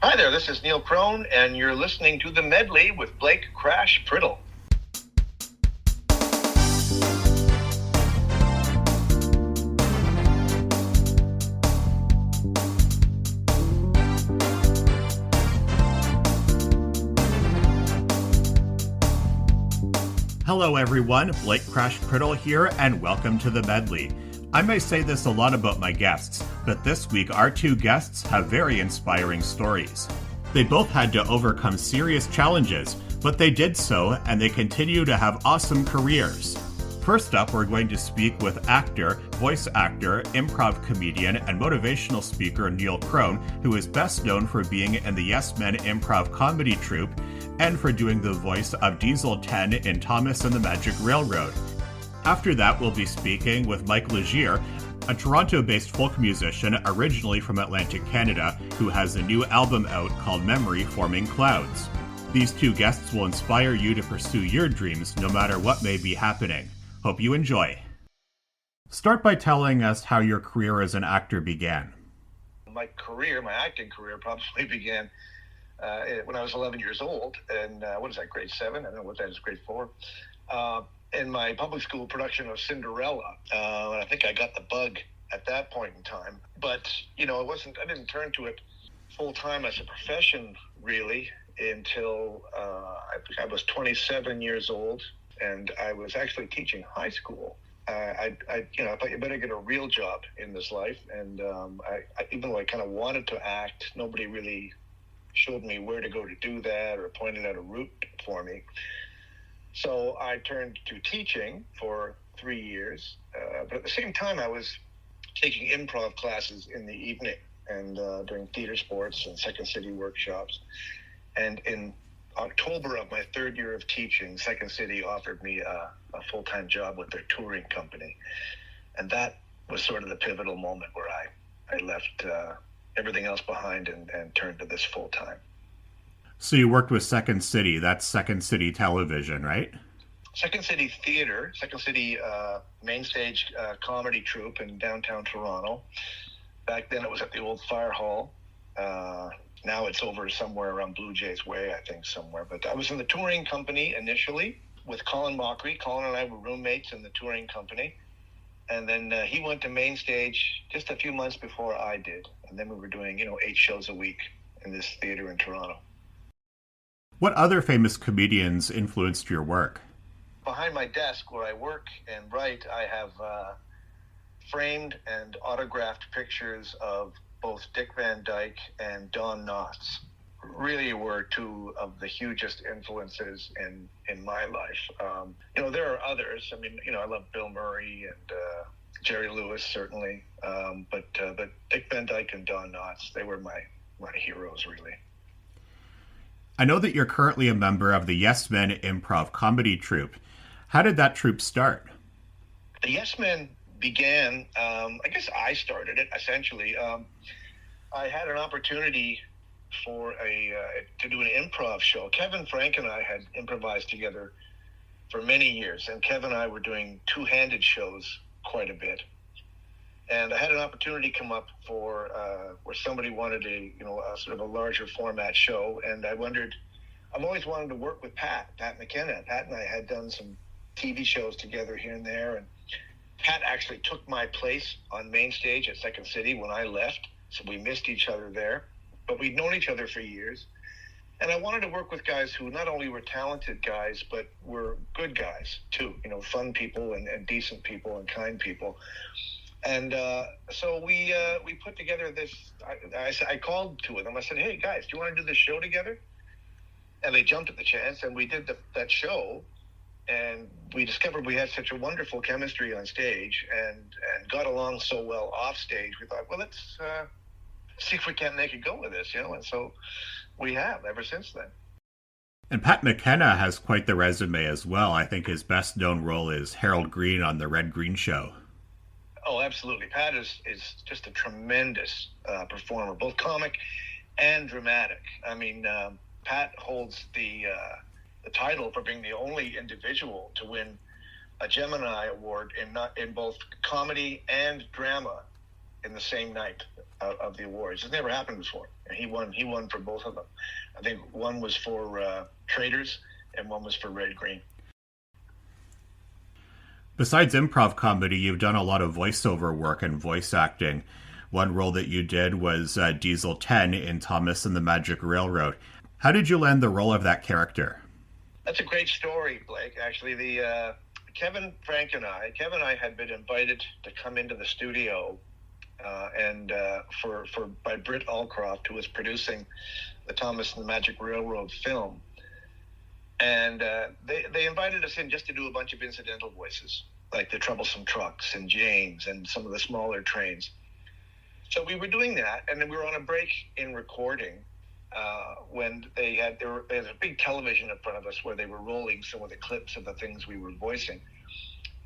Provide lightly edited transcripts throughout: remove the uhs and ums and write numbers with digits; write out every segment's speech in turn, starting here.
Hi there, this is Neil Crone, and you're listening to The Medley with Blake Crash Priddle. Hello everyone, Blake Crash Priddle here, and welcome to The Medley. I may say this a lot about my guests, but this week our two guests have very inspiring stories. They both had to overcome serious challenges, but they did so, and they continue to have awesome careers. First up, we're going to speak with actor, voice actor, improv comedian, and motivational speaker Neil Crone, who is best known for being in the Yes Men improv comedy troupe and for doing the voice of Diesel 10 in Thomas and the Magic Railroad. After that, we'll be speaking with Mike Legere, a Toronto-based folk musician originally from Atlantic Canada, who has a new album out called Memory Forming Clouds. These two guests will inspire you to pursue your dreams no matter what may be happening. Hope you enjoy. Start by telling us how your career as an actor began. My acting career probably began when I was 11 years old, and grade 7? I don't know what that is, grade 4. In my public school production of Cinderella. I think I got the bug at that point in time. But, I didn't turn to it full time as a profession, really, until I was 27 years old, and I was actually teaching high school. I thought you better get a real job in this life, and even though I kind of wanted to act, nobody really showed me where to go to do that or pointed out a route for me. So I turned to teaching for 3 years, but at the same time I was taking improv classes in the evening and doing theater sports and Second City workshops. And in October of my third year of teaching, Second City offered me a full-time job with their touring company. And that was sort of the pivotal moment where I left everything else behind and turned to this full-time. So you worked with Second City, that's Second City Television, right? Second City Theatre, Second City main stage comedy troupe in downtown Toronto. Back then it was at the old fire hall. Now it's over somewhere around Blue Jays Way, I think, somewhere. But I was in the touring company initially with Colin Mockery. Colin and I were roommates in the touring company. And then he went to main stage just a few months before I did. And then we were doing, 8 shows a week in this theater in Toronto. What other famous comedians influenced your work? Behind my desk where I work and write, I have framed and autographed pictures of both Dick Van Dyke and Don Knotts. Really were two of the hugest influences in my life. There are others. I love Bill Murray and Jerry Lewis, certainly. But Dick Van Dyke and Don Knotts, they were my heroes, really. I know that you're currently a member of the Yes Men improv comedy troupe. How did that troupe start? The Yes Men began, I guess I started it, essentially. I had an opportunity to do an improv show. Kevin Frank and I had improvised together for many years, and Kevin and I were doing two-handed shows quite a bit. And I had an opportunity come up for where somebody wanted a sort of a larger format show, and I've always wanted to work with Pat McKenna. Pat and I had done some TV shows together here and there, and Pat actually took my place on main stage at Second City when I left, so we missed each other there, but we'd known each other for years. And I wanted to work with guys who not only were talented guys, but were good guys too, fun people and decent people and kind people. And so we put together this. I called two of them. I said, "Hey guys, do you want to do this show together?" And they jumped at the chance, and we did that show. And we discovered we had such a wonderful chemistry on stage, and got along so well off stage. We thought, well, let's see if we can't make it go with this, And so we have ever since then. And Pat McKenna has quite the resume as well. I think his best known role is Harold Green on The Red Green Show. Oh, absolutely. Pat is just a tremendous performer, both comic and dramatic. Pat holds the title for being the only individual to win a Gemini Award in both comedy and drama in the same night. of the awards. It's never happened before. And he won for both of them. I think one was for Traders and one was for Red Green. Besides improv comedy, you've done a lot of voiceover work and voice acting. One role that you did was Diesel 10 in Thomas and the Magic Railroad. How did you land the role of that character? That's a great story, Blake. Actually, Kevin and I had been invited to come into the studio by Britt Allcroft, who was producing the Thomas and the Magic Railroad film. And they invited us in just to do a bunch of incidental voices, like the troublesome trucks and James and some of the smaller trains. So we were doing that, and then we were on a break in recording when they had a big television in front of us where they were rolling some of the clips of the things we were voicing.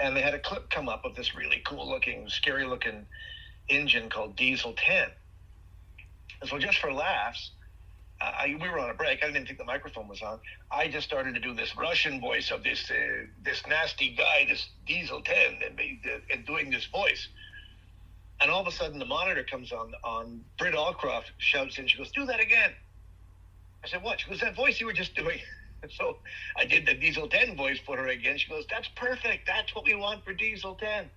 And they had a clip come up of this really cool-looking, scary-looking engine called Diesel 10. And so just for laughs, we were on a break. I didn't think the microphone was on. I just started to do this Russian voice of this nasty guy, this Diesel 10, and doing this voice. And all of a sudden, the monitor comes on. Britt Allcroft shouts in. She goes, "Do that again." I said, "What?" She goes, "That voice you were just doing." And so I did the Diesel 10 voice for her again. She goes, "That's perfect. That's what we want for Diesel 10.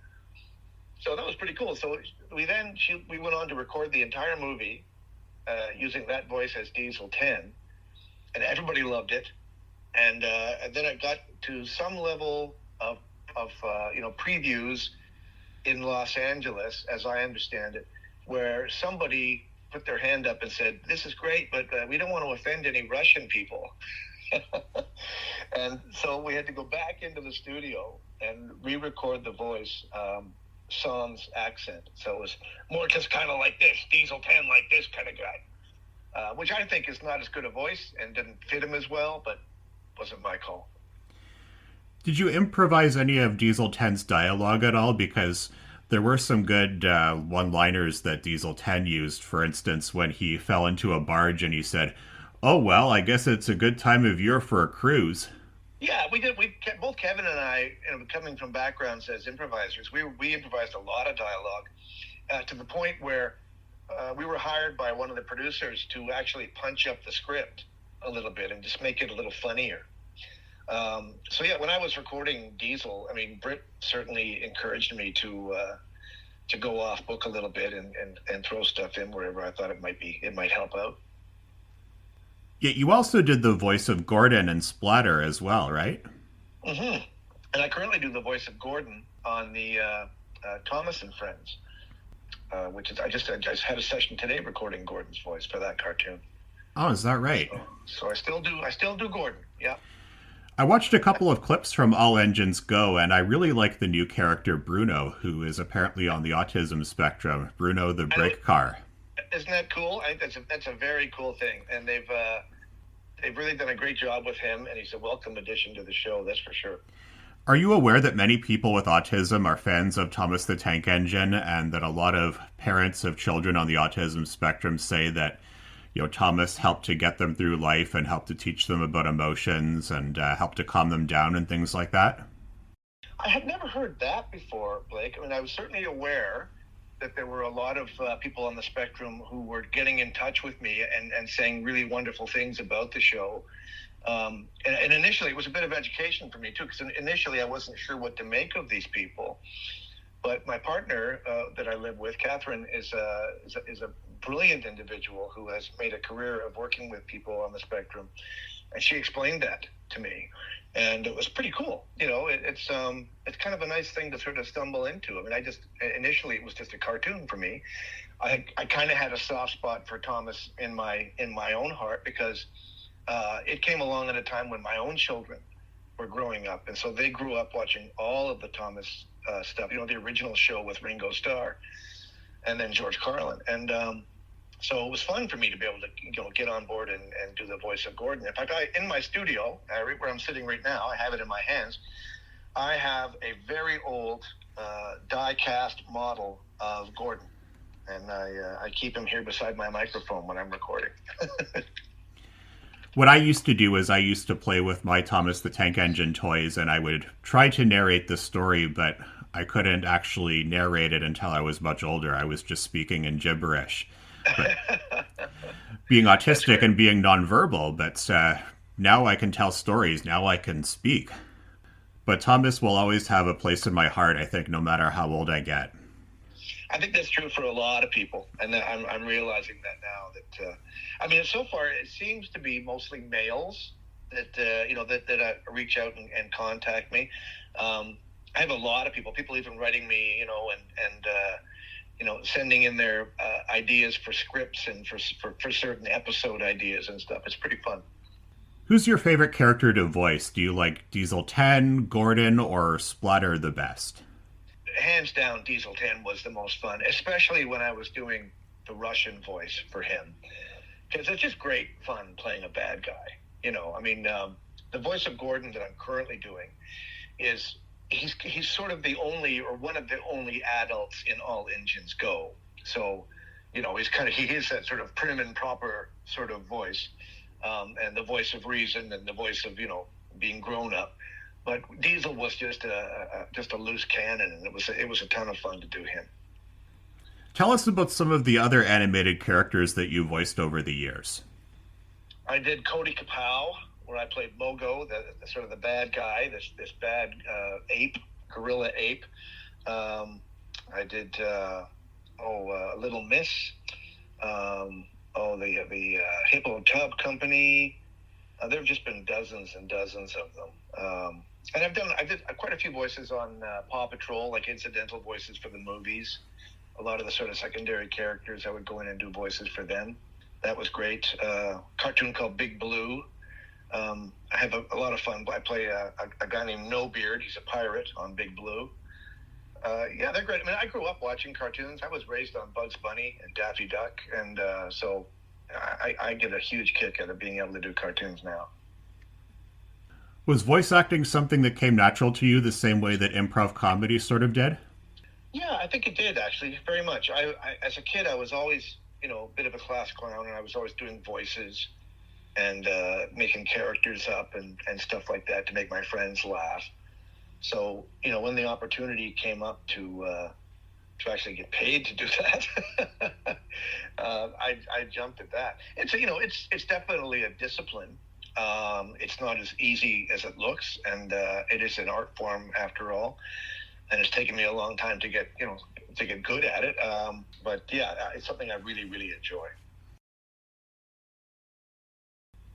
So that was pretty cool. So we went on to record the entire movie using that voice as Diesel 10, and everybody loved it. And then it got to some level of previews in Los Angeles, as I understand it, where somebody put their hand up and said, "This is great, but we don't want to offend any Russian people." And so we had to go back into the studio and re-record the voice, Sam's accent. So it was more just kind of like this, Diesel 10 like this kind of guy, which I think is not as good a voice and didn't fit him as well, but wasn't my call. Did you improvise any of Diesel 10's dialogue at all? Because there were some good one-liners that Diesel 10 used. For instance, when he fell into a barge and he said, "Oh, well, I guess it's a good time of year for a cruise." Yeah, we did. Both Kevin and I, coming from backgrounds as improvisers, we improvised a lot of dialogue to the point where we were hired by one of the producers to actually punch up the script a little bit and just make it a little funnier. So yeah, when I was recording Diesel, Britt certainly encouraged me to go off book a little bit and throw stuff in wherever I thought it might help out. Yet you also did the voice of Gordon and Splatter as well, right? Mm-hmm. And I currently do the voice of Gordon on the Thomas and Friends, which is I just had a session today recording Gordon's voice for that cartoon. Oh, is that right? So I still do Gordon. Yeah. I watched a couple of clips from All Engines Go, and I really like the new character Bruno, who is apparently on the autism spectrum. Bruno the brake car. Isn't that cool? I think that's a very cool thing, and they've really done a great job with him, and he's a welcome addition to the show, that's for sure. Are you aware that many people with autism are fans of Thomas the Tank Engine, and that a lot of parents of children on the autism spectrum say that Thomas helped to get them through life and helped to teach them about emotions and helped to calm them down and things like that? I had never heard that before, Blake. I was certainly aware that there were a lot of people on the spectrum who were getting in touch with me and saying really wonderful things about the show. And initially, it was a bit of education for me, too, because initially I wasn't sure what to make of these people. But my partner that I live with, Catherine, is a brilliant individual who has made a career of working with people on the spectrum. And she explained that to me. And it was pretty cool. It's kind of a nice thing to sort of stumble into. Initially it was just a cartoon for me. I kind of had a soft spot for Thomas in my own heart because it came along at a time when my own children were growing up. And so they grew up watching all of the Thomas stuff, the original show with Ringo Starr and then George Carlin. And so it was fun for me to be able to get on board and do the voice of Gordon. In fact, in my studio, right where I'm sitting right now, I have it in my hands. I have a very old die-cast model of Gordon, and I keep him here beside my microphone when I'm recording. What I used to do is I used to play with my Thomas the Tank Engine toys, and I would try to narrate the story, but I couldn't actually narrate it until I was much older. I was just speaking in gibberish. But being That's autistic great. and being nonverbal, but now I can tell stories. Now I can speak. But Thomas will always have a place in my heart, I think, no matter how old I get. I think that's true for a lot of people, and I'm realizing that now. That I mean, so far it seems to be mostly males that that reach out and contact me. I have a lot of people even writing me, and sending in their ideas for scripts and for certain episode ideas and stuff. It's pretty fun. Who's your favorite character to voice? Do you like Diesel 10, Gordon, or Splatter the best? Hands down, Diesel 10 was the most fun, especially when I was doing the Russian voice for him, because it's just great fun playing a bad guy. I mean, the voice of Gordon that I'm currently doing is he's sort of the only, or one of the only adults in All Engines Go. So, he is that sort of prim and proper sort of voice, and the voice of reason and the voice of being grown up. But Diesel was just a loose cannon, and it was a ton of fun to do him. Tell us about some of the other animated characters that you voiced over the years. I did Cody Kapow, where I played Mogo, the sort of the bad guy, this bad gorilla ape. I did Little Miss, the Hippo Tub Company. There have just been dozens and dozens of them. And I did quite a few voices on Paw Patrol, like incidental voices for the movies. A lot of the sort of secondary characters, I would go in and do voices for them. That was great. Cartoon called Big Blue. I have a lot of fun. I play a guy named No Beard. He's a pirate on Big Blue. Yeah, they're great. I mean, I grew up watching cartoons. I was raised on Bugs Bunny and Daffy Duck, and so I get a huge kick out of being able to do cartoons now. Was voice acting something that came natural to you the same way that improv comedy sort of did? Yeah, I think it did, actually, very much. I as a kid, I was always, a bit of a class clown, and I was always doing voices and making characters up and stuff like that to make my friends laugh. So, when the opportunity came up to actually get paid to do that, I jumped at that. It's definitely a discipline. It's not as easy as it looks, and it is an art form after all. And it's taken me a long time to get good at it. But yeah, it's something I really, really enjoy.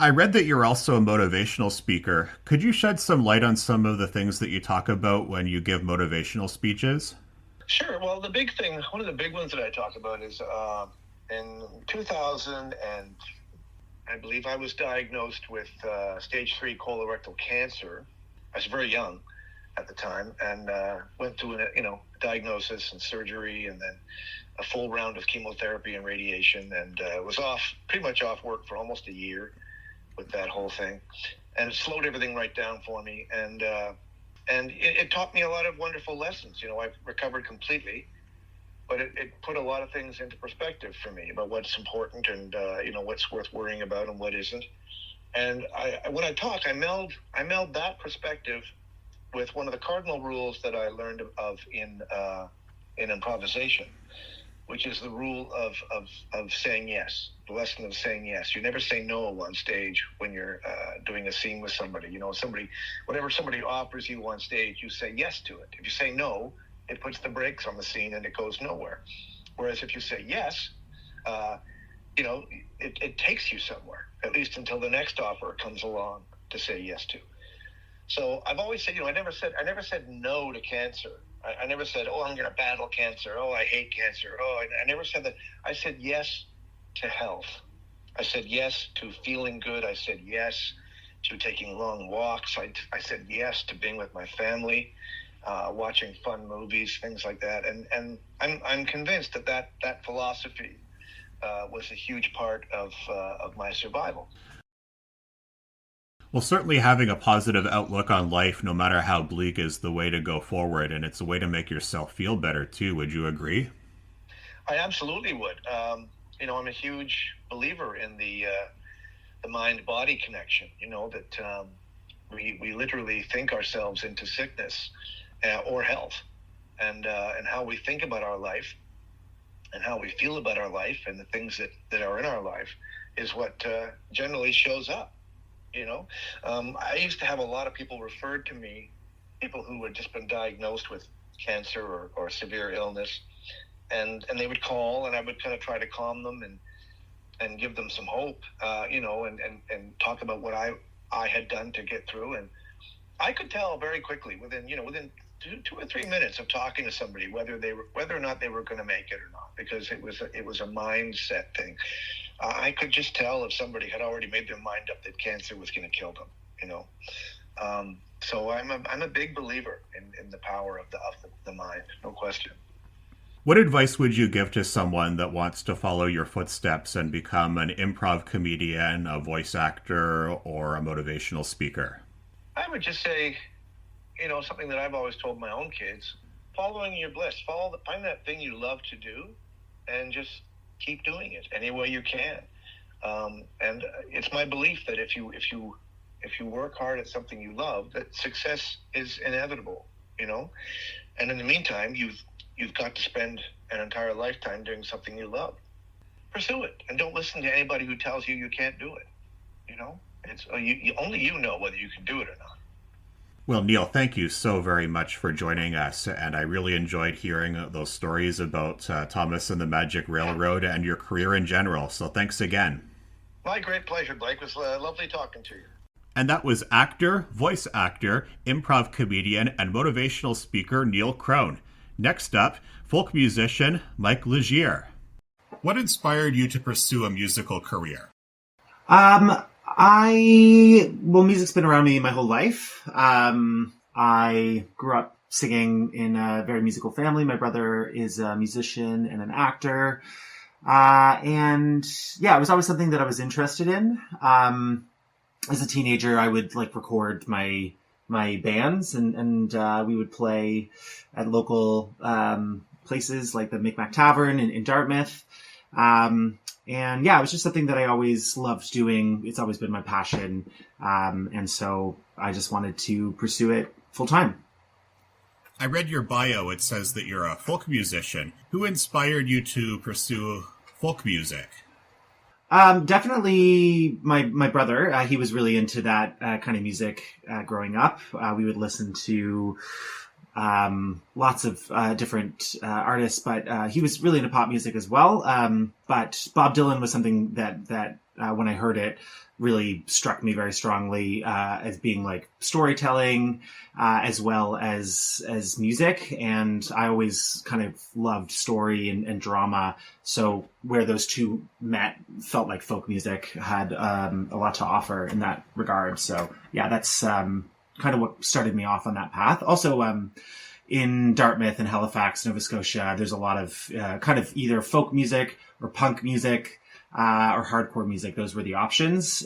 I read that you're also a motivational speaker. Could you shed some light on some of the things that you talk about when you give motivational speeches? Sure. Well, one of the big ones that I talk about is in 2000, and I believe I was diagnosed with stage 3 colorectal cancer. I was very young at the time, and went through a diagnosis and surgery, and then a full round of chemotherapy and radiation, and was pretty much off work for almost a year with that whole thing, and it slowed everything right down for me, and it taught me a lot of wonderful lessons. I've recovered completely, but it put a lot of things into perspective for me about what's important and what's worth worrying about and what isn't. And when I talk, I meld that perspective with one of the cardinal rules that I learned of in improvisation, which is the rule of saying yes, the lesson of saying yes. You never say no on stage when you're doing a scene with somebody. Whatever somebody offers you on stage, you say yes to it. If you say no, it puts the brakes on the scene and it goes nowhere. Whereas if you say yes, it takes you somewhere, at least until the next offer comes along to say yes to. So I've always said, I never said no to cancer. I never said, oh, I'm going to battle cancer. Oh, I hate cancer. Oh, I never said that. I said yes to health. I said yes to feeling good. I said yes to taking long walks. I said yes to being with my family, watching fun movies, things like that. And I'm convinced that philosophy was a huge part of my survival. Well, certainly having a positive outlook on life, no matter how bleak, is the way to go forward, and it's a way to make yourself feel better, too. Would you agree? I absolutely would. I'm a huge believer in the mind-body connection, that we literally think ourselves into sickness or health. and how we think about our life and how we feel about our life and the things that are in our life is what generally shows up. I used to have a lot of people referred to me, people who had just been diagnosed with cancer or severe illness, and they would call, and I would kind of try to calm them and give them some hope, and talk about what I had done to get through. And I could tell very quickly within 2 or 3 minutes of talking to somebody whether or not they were going to make it or not, because it was a mindset thing. I could just tell if somebody had already made their mind up that cancer was going to kill them. So I'm a big believer in the power of the mind, no question. What advice would you give to someone that wants to follow your footsteps and become an improv comedian, a voice actor, or a motivational speaker? I would just say, something that I've always told my own kids: following your bliss. Find that thing you love to do, and just keep doing it any way you can. And it's my belief that if you work hard at something you love, that success is inevitable. And in the meantime, you've got to spend an entire lifetime doing something you love. Pursue it, and don't listen to anybody who tells you you can't do it. It's only you know whether you can do it or not. Well, Neil, thank you so very much for joining us, and I really enjoyed hearing those stories about Thomas and the Magic Railroad and your career in general. So thanks again. My great pleasure, Blake. It was lovely talking to you. And that was actor, voice actor, improv comedian, and motivational speaker Neil Crone. Next up, folk musician Mike Legere. What inspired you to pursue a musical career? Music's been around me my whole life. I grew up singing in a very musical family. My brother is a musician and an actor. It was always something that I was interested in. As a teenager, I would record my bands and we would play at local, places like the Micmac Tavern in Dartmouth. It was just something that I always loved doing. It's always been my passion. And so I just wanted to pursue it full time. I read your bio. It says that you're a folk musician. Who inspired you to pursue folk music? Definitely my brother. He was really into that kind of music growing up. We would listen to lots of different artists, but he was really into pop music as well. But Bob Dylan was something that when I heard it, really struck me very strongly as being like storytelling as well as music. And I always kind of loved story and drama. So where those two met felt like folk music had a lot to offer in that regard. So yeah, that's kind of what started me off on that path. Also, in Dartmouth and Halifax, Nova Scotia, there's a lot of kind of either folk music or punk music or hardcore music. Those were the options.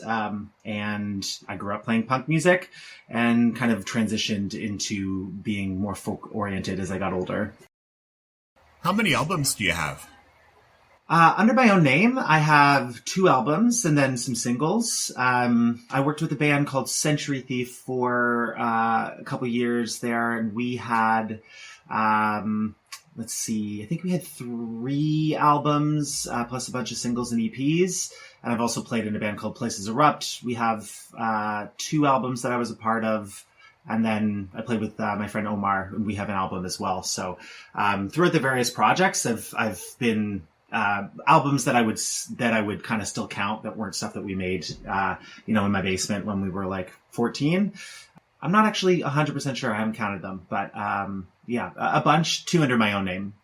And I grew up playing punk music and kind of transitioned into being more folk oriented as I got older. How many albums do you have? Under my own name, I have 2 albums and then some singles. I worked with a band called Century Thief for a couple years there, and we had, I think we had 3 albums, plus a bunch of singles and EPs. And I've also played in a band called Places Erupt. We have 2 albums that I was a part of. And then I played with my friend Omar, and we have an album as well. So throughout the various projects, I've been albums that I would kind of still count that weren't stuff that we made, in my basement when we were like 14. I'm not actually 100% sure. I haven't counted them, but a bunch, 2 under my own name.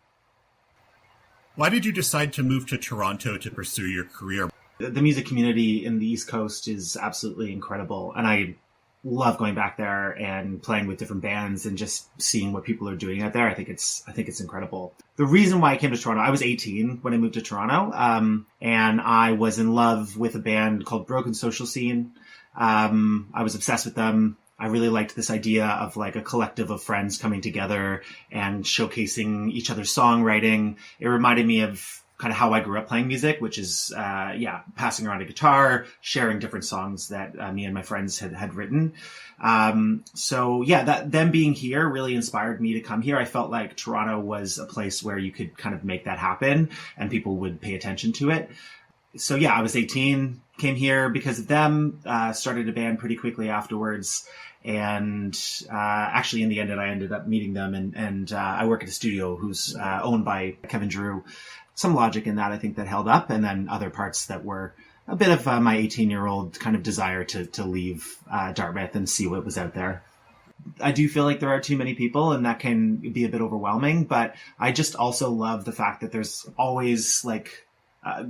Why did you decide to move to Toronto to pursue your career? The music community in the East Coast is absolutely incredible, and I love going back there and playing with different bands and just seeing what people are doing out there. I think it's incredible. The reason why I came to Toronto, I was 18 when I moved to Toronto, and I was in love with a band called Broken Social Scene. I was obsessed with them. I really liked this idea of like a collective of friends coming together and showcasing each other's songwriting. It reminded me of kind of how I grew up playing music, which is, passing around a guitar, sharing different songs that me and my friends had written. Them being here really inspired me to come here. I felt like Toronto was a place where you could kind of make that happen and people would pay attention to it. So yeah, I was 18, came here because of them, started a band pretty quickly afterwards. And actually, in the end, I ended up meeting them, and I work at a studio who's owned by Kevin Drew. Some logic in that, I think, that held up, and then other parts that were a bit of my 18-year-old kind of desire to leave Dartmouth and see what was out there. I do feel like there are too many people, and that can be a bit overwhelming, but I just also love the fact that there's always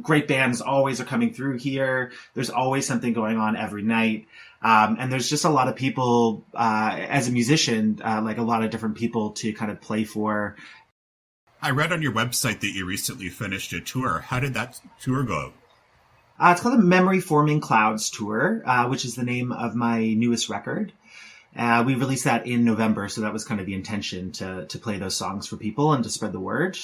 great bands always are coming through here. There's always something going on every night. And there's just a lot of people, as a musician, a lot of different people to kind of play for. I read on your website that you recently finished a tour. How did that tour go? It's called the Memory Forming Clouds Tour, which is the name of my newest record. We released that in November, so that was kind of the intention to play those songs for people and to spread the word.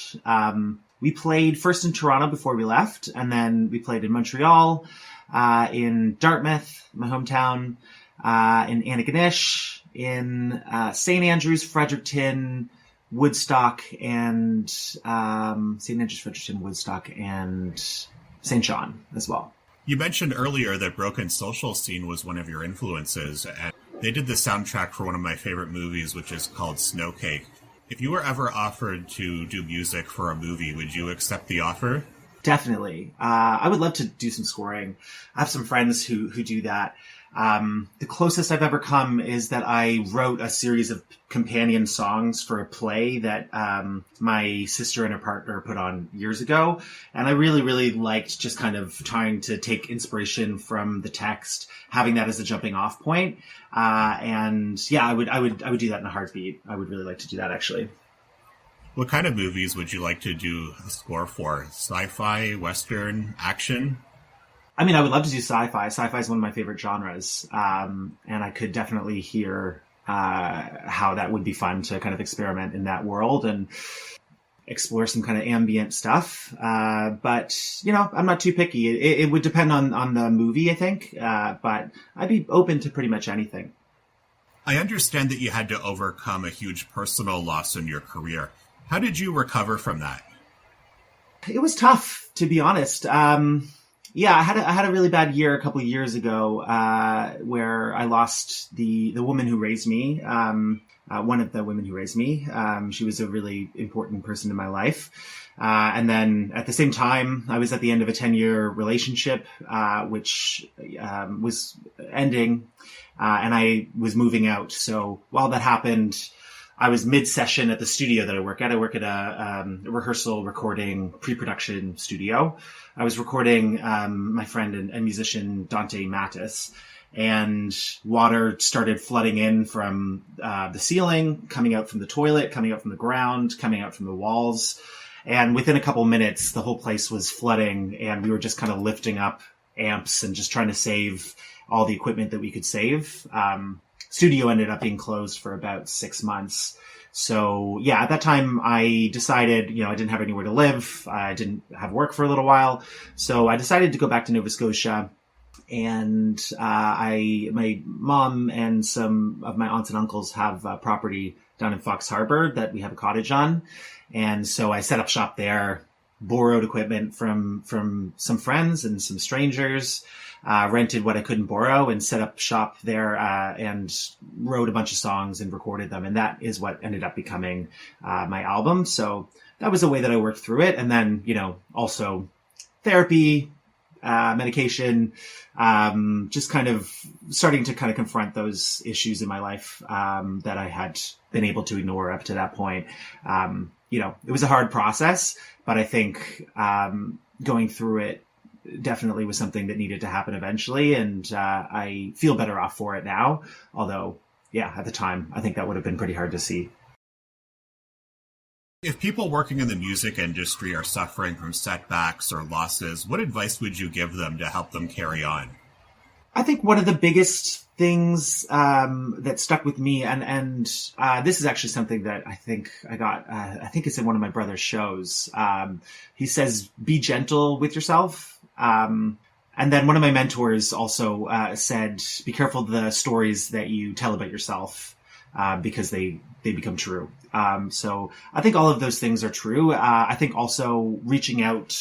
We played first in Toronto before we left, and then we played in Montreal, in Dartmouth, my hometown, in Antigonish, in St. Andrews, Fredericton, Woodstock, and St. Andrews, Fredericton, Woodstock, and St. John as well. You mentioned earlier that Broken Social Scene was one of your influences, and they did the soundtrack for one of my favorite movies, which is called Snowcake. If you were ever offered to do music for a movie, would you accept the offer? Definitely. I would love to do some scoring. I have some friends who do that. The closest I've ever come is that I wrote a series of companion songs for a play that my sister and her partner put on years ago. And I really, really liked just kind of trying to take inspiration from the text, having that as a jumping off point. I would do that in a heartbeat. I would really like to do that, actually. What kind of movies would you like to do a score for? Sci-fi, Western, action? I mean, I would love to do sci-fi. Sci-fi is one of my favorite genres. And I could definitely hear how that would be fun to kind of experiment in that world and explore some kind of ambient stuff. But, I'm not too picky. It would depend on the movie, I think. But I'd be open to pretty much anything. I understand that you had to overcome a huge personal loss in your career. How did you recover from that? It was tough, to be honest. I had a really bad year a couple of years ago, where I lost the woman who raised me, one of the women who raised me. She was a really important person in my life. And then at the same time, I was at the end of a 10-year relationship, which was ending, and I was moving out. So while that happened, I was mid-session at the studio that I work at. I work at a rehearsal recording pre-production studio. I was recording my friend and musician Dante Mattis, and water started flooding in from the ceiling, coming out from the toilet, coming out from the ground, coming out from the walls. And within a couple minutes, the whole place was flooding, and we were just kind of lifting up amps and just trying to save all the equipment that we could save. Studio ended up being closed for about 6 months. So yeah, at that time I decided, I didn't have anywhere to live. I didn't have work for a little while. So I decided to go back to Nova Scotia, and my mom and some of my aunts and uncles have property down in Fox Harbor that we have a cottage on. And so I set up shop there, borrowed equipment from some friends and some strangers, rented what I couldn't borrow and set up shop there, and wrote a bunch of songs and recorded them. And that is what ended up becoming my album. So that was a way that I worked through it. And then, also therapy, medication, just kind of starting to kind of confront those issues in my life that I had been able to ignore up to that point. It was a hard process, but I think going through it definitely was something that needed to happen eventually. And I feel better off for it now. Although, at the time, I think that would have been pretty hard to see. If people working in the music industry are suffering from setbacks or losses, what advice would you give them to help them carry on? I think one of the biggest things that stuck with me, and this is actually something that I think I got, I think it's in one of my brother's shows. He says, be gentle with yourself. And then one of my mentors also said, be careful of the stories that you tell about yourself, because they become true. So I think all of those things are true. I think also reaching out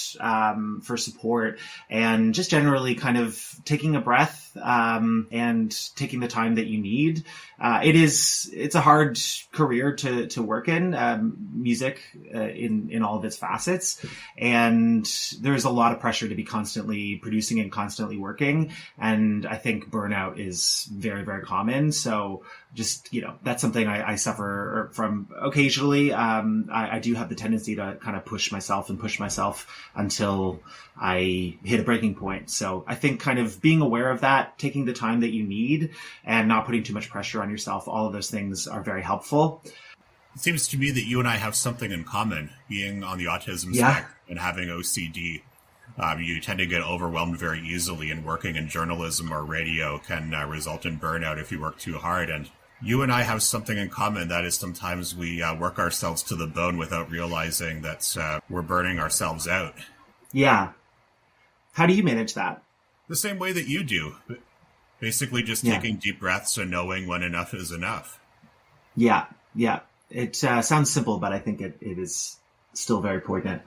for support and just generally kind of taking a breath and taking the time that you need. It's a hard career to work in, music in all of its facets. And there's a lot of pressure to be constantly producing and constantly working. And I think burnout is very, very common. So just, that's something I suffer from occasionally. I do have the tendency to kind of push myself until I hit a breaking point. So I think kind of being aware of that, taking the time that you need and not putting too much pressure on yourself, all of those things are very helpful. It seems to me that you and I have something in common, being on the autism spectrum and having OCD. You tend to get overwhelmed very easily, and working in journalism or radio can result in burnout if you work too hard. And you and I have something in common. That is, sometimes we work ourselves to the bone without realizing that we're burning ourselves out. Yeah. How do you manage that? The same way that you do. Basically just taking deep breaths and knowing when enough is enough. Yeah. It sounds simple, but I think it is still very poignant.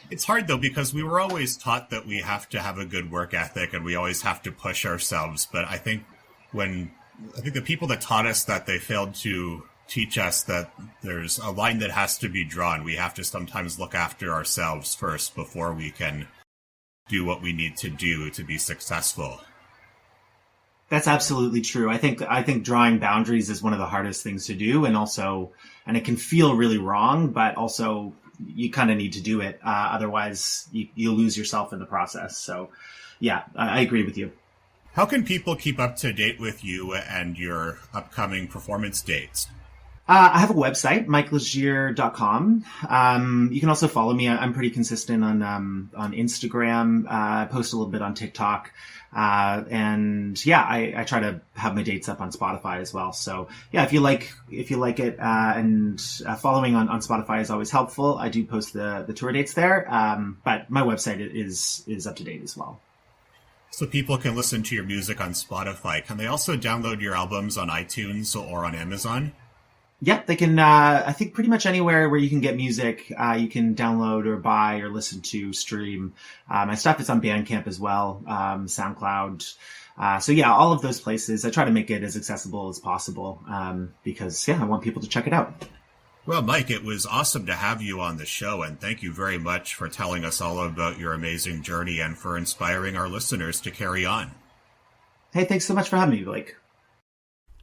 It's hard, though, because we were always taught that we have to have a good work ethic and we always have to push ourselves. But I think the people that taught us that, they failed to teach us that there's a line that has to be drawn. We have to sometimes look after ourselves first before we can do what we need to do to be successful. That's absolutely true. I think drawing boundaries is one of the hardest things to do, and it can feel really wrong, but also you kind of need to do it. Otherwise you lose yourself in the process. So yeah, I agree with you. How can people keep up to date with you and your upcoming performance dates? I have a website, mikelegere.com. You can also follow me. I'm pretty consistent on Instagram. I post a little bit on TikTok. I try to have my dates up on Spotify as well. So yeah, if you like it, and following on Spotify is always helpful. I do post the tour dates there. But my website is up to date as well. So people can listen to your music on Spotify. Can they also download your albums on iTunes or on Amazon? Yeah, they can, I think pretty much anywhere where you can get music, you can download or buy or listen to, stream. My stuff is on Bandcamp as well, SoundCloud. So yeah, all of those places. I try to make it as accessible as possible, because I want people to check it out. Well, Mike, it was awesome to have you on the show, and thank you very much for telling us all about your amazing journey and for inspiring our listeners to carry on. Hey, thanks so much for having me, Blake.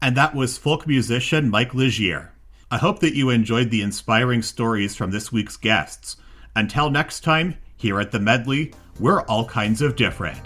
And that was folk musician Mike Legere. I hope that you enjoyed the inspiring stories from this week's guests. Until next time, here at The Medley, we're all kinds of different.